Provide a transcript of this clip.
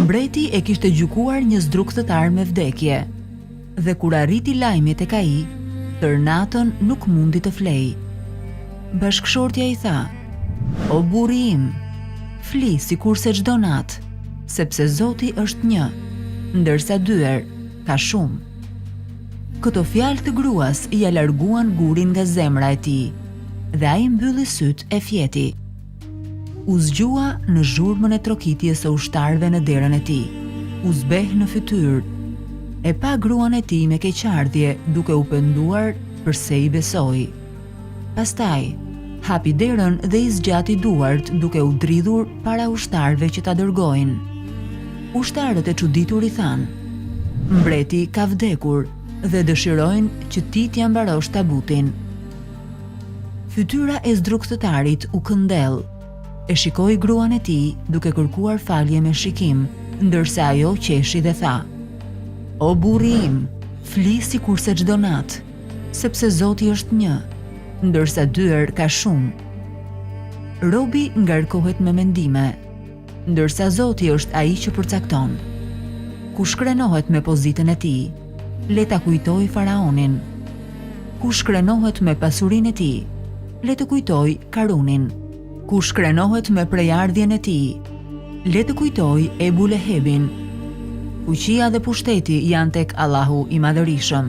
Mbreti e kishte gjykuar një zdrukthëtar me vdekje, dhe kur arriti lajmi tek ai, tër natën nuk mundi të flej. Bashkëshortja i tha: "O burri im, fli sikurse çdo natë, sepse Zoti është një, ndërsa dyer ka shumë." Këto fjalë të gruas ja larguan gurin nga zemra e tij, dhe ai mbylli syt e fjeti. U zgjua në zhurmën e trokitjes së ushtarëve në derën e tij. U zbeh në fytyrë. E pa gruan e tij me keqardhje duke u penduar përse i besoi. Pastaj hapi derën dhe i zgjati duart duke u dridhur para ushtarëve që ta dërgojnë. Ushtarët e çuditur i thanë: "Mbreti ka vdekur dhe dëshirojnë që ti t'ja mbarosh tabutin." Fytyra e zdrukthëtarit u këndell. E shikoi gruan e tij duke kërkuar falje me shikim, ndërsa ajo qeshi dhe tha: "O burri im, fli sikurse çdo natë, sepse Zoti është një, ndërsa dyer ka shumë." Robi ngarkohet me mendime, ndërsa Zoti është ai që përcakton. Kush krenohet me pozitën e tij, le ta kujtoj faraonin. Kush krenohet me pasurinë e tij, le të kujtoj Karunin. Kush krenohet me prejardhjen e tij, le të kujtoj Ebu Lehebin. Fuqia dhe pushteti janë tek Allahu i Madhërisëm.